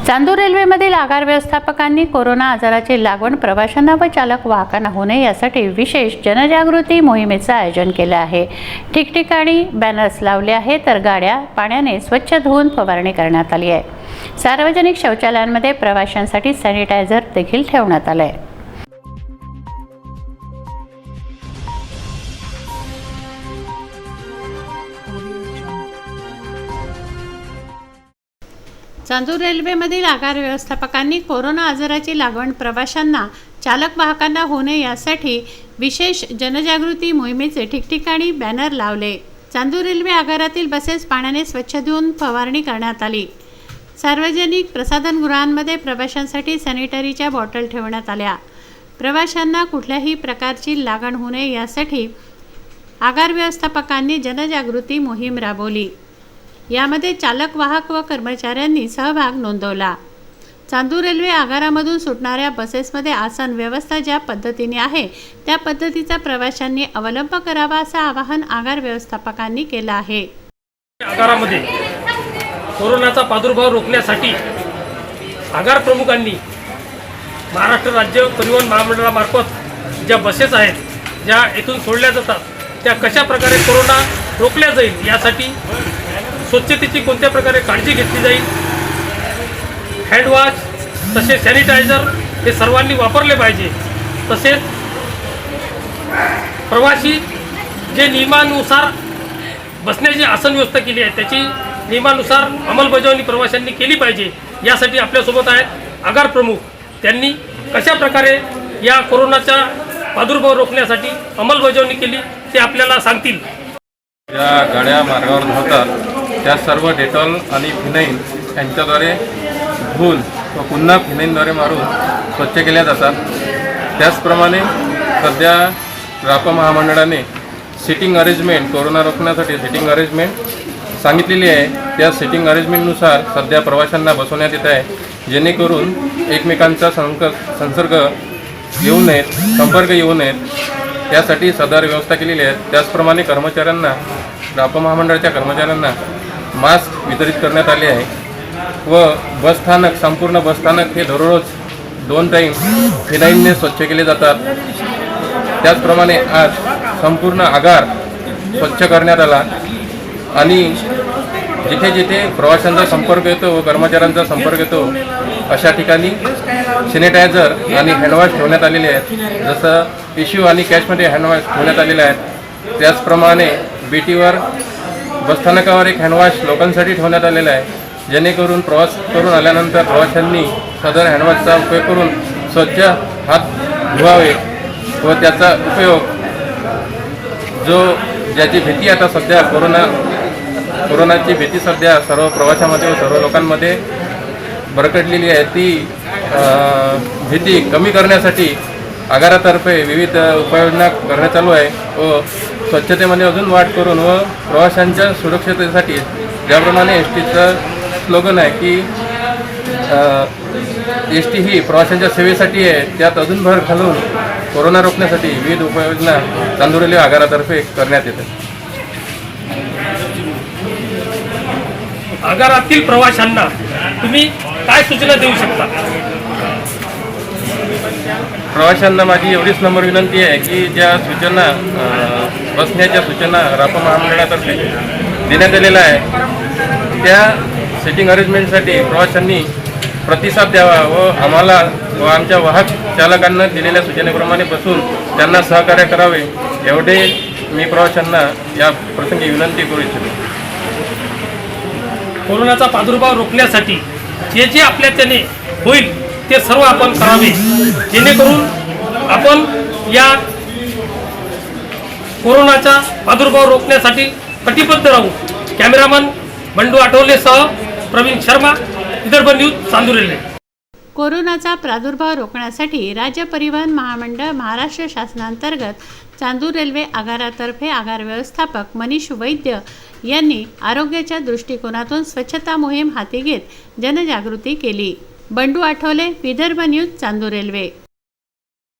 चांदूर रेल्वेमधील आगार व्यवस्थापकांनी कोरोना आजाराची लागण प्रवाशांना व चालक वाहकांना होऊ नये यासाठी विशेष जनजागृती मोहिमेचं आयोजन केलं आहे। ठिकठिकाणी बॅनर्स लावले आहे तर गाड्या पाण्याने स्वच्छ धुवून फवारणी करण्यात आली आहे। सार्वजनिक शौचालयांमध्ये प्रवाशांसाठी सॅनिटायझर देखील ठेवण्यात आले आहे। चांदूर रेल्वेमधील आगार व्यवस्थापकांनी कोरोना आजाराची लागण प्रवाशांना चालक वाहकांना होऊ नये यासाठी विशेष जनजागृती मोहिमेचे ठिकठिकाणी बॅनर लावले। चांदूर रेल्वे आगारातील बसेस पाण्याने स्वच्छ धुवून फवारणी करण्यात आली। सार्वजनिक प्रसाधनगृहांमध्ये प्रवाशांसाठी सॅनिटरीच्या बॉटल ठेवण्यात आल्या। प्रवाशांना कुठल्याही प्रकारची लागण होऊ नये यासाठी आगार व्यवस्थापकांनी जनजागृती मोहीम राबवली। यामध्ये चालक वाहक व कर्मचाऱ्यांनी सहभाग नोंदवला। चांदूर रेल्वे आगारामधून सुटणाऱ्या बसेसमध्ये आसन व्यवस्था ज्या पद्धतीने आहे त्या पद्धतीचा प्रवाशांनी अवलंब करावा असं आवाहन आगार व्यवस्थापकांनी केलं आहे। आगारामध्ये कोरोनाचा प्रादुर्भाव रोखण्यासाठी आगार प्रमुखांनी महाराष्ट्र राज्य परिवहन महामंडळामार्फत ज्या बसेस आहेत ज्या येथून सोडल्या जातात त्या कशा प्रकारे कोरोना रोखल्या जाईल यासाठी स्वच्छतेची कोणत्या प्रकारे काळजी घेतली जाईल, हँडवॉश तसेच सॅनिटायझर हे सर्वांनी वापरले पाहिजे। तसेच प्रवासी जे नियमानुसार बसण्याची आसन व्यवस्था केली आहे त्याची नियमानुसार अंमलबजावणी प्रवाशांनी केली पाहिजे। यासाठी आपल्यासोबत आहेत आगार प्रमुख, त्यांनी कशा प्रकारे या कोरोनाचा प्रादुर्भाव रोखण्यासाठी अंमलबजावणी केली ते आपल्याला सांगतील। या गाड्या मार्गावर धावतात त्या सर्व डेटॉल आणि फिनाईन यांच्याद्वारे धुवून व पुन्हा फिनाईनद्वारे मारून स्वच्छ केल्या जातात। त्याचप्रमाणे सध्या रापा महामंडळाने सिटिंग अरेंजमेंट कोरोना रोखण्यासाठी सिटिंग अरेंजमेंट सांगितलेली आहे। त्या सिटिंग अरेंजमेंटनुसार सध्या प्रवाशांना बसवण्यात येत आहे, जेणेकरून एकमेकांचा संसर्ग येऊ नयेत, संपर्क येऊ नयेत यासाठी सदर व्यवस्था केलेली आहे। त्याचप्रमाणे कर्मचाऱ्यांना रापा महामंडळाच्या कर्मचाऱ्यांना मास्क वितरित करण्यात आले आहे व बसस्थानक संपूर्ण बसस्थानक हे दररोज 2 टाईम फिनाईनने स्वच्छ केले जातात। त्याचप्रमाणे आज संपूर्ण आगार स्वच्छ करण्यात आला आणि जिथे जिथे प्रवाशांचा संपर्क येतो व कर्मचाऱ्यांचा संपर्क येतो अशा ठिकाणी सॅनिटायझर आणि हँडवॉश ठेवण्यात आलेले आहेत। जसं टिश्यू आणि कॅशमध्ये हँडवॉश ठेवण्यात आलेले आहेत, त्याचप्रमाणे बीटीवर बसस्थानकावर एक हँडवॉश लोकांसाठी ठेवण्यात आलेला आहे, जेणेकरून प्रवास करून आल्यानंतर प्रवाशांनी सदर हँडवॉशचा उपयोग करून स्वच्छ हात धुवावे व त्याचा उपयोग ज्याची भीती आता सध्या कोरोनाची भीती सध्या सर्व प्रवाशांमध्ये व सर्व लोकांमध्ये भरकटलेली आहे, ती भीती कमी करण्यासाठी आगारातर्फे विविध उपाययोजना करण्यात चालू आहे व स्वच्छतेमध्ये अजून वाढ करून व प्रवाशांच्या सुरक्षिततेसाठी ज्याप्रमाणे एसटीचं स्लोगन आहे की एसटी ही प्रवाशांच्या सेवेसाठी आहे, त्यात अजून भर घालून कोरोना रोखण्यासाठी विविध उपाययोजना चांदूर रेल्वे आगारातर्फे करण्यात येतात। आगारातील प्रवाशांना तुम्ही काय सूचना देऊ शकता? प्रवाशांना माझी एवढीच नम्र विनंती आहे की ज्या सूचना बसण्याच्या सूचना रापा महामंडळातर्फे देण्यात आलेल्या आहे त्या सिटिंग अरेंजमेंटसाठी प्रवाशांनी प्रतिसाद द्यावा व आम्हाला व आमच्या वाहक चालकांना दिलेल्या सूचनेप्रमाणे बसून त्यांना सहकार्य करावे एवढे मी प्रवाशांना या प्रसंगी विनंती करू इच्छितो। कोरोनाचा प्रादुर्भाव रोखण्यासाठी जे जे आपल्याच्याने होईल ते सर्व आपण करावे, जेणेकरून आपण या कोरोनाचा प्रादुर्भाव रोखण्यासाठी कटिबद्ध राहू। कॅमेरामन बंडू आठवलेसह प्रवीण शर्मा, विदर्भ न्यूज, चांदूर रेल्वे। कोरोनाचा प्रादुर्भाव रोखण्यासाठी राज्य परिवहन महामंडळ महाराष्ट्र शासनांतर्गत चांदूर रेल्वे आगारातर्फे आगार व्यवस्थापक मनीष वैद्य यांनी आरोग्याच्या दृष्टिकोनातून स्वच्छता मोहीम हाती घेत जनजागृती केली। Bandu Athawale, Vidarbha news, Chandur railway.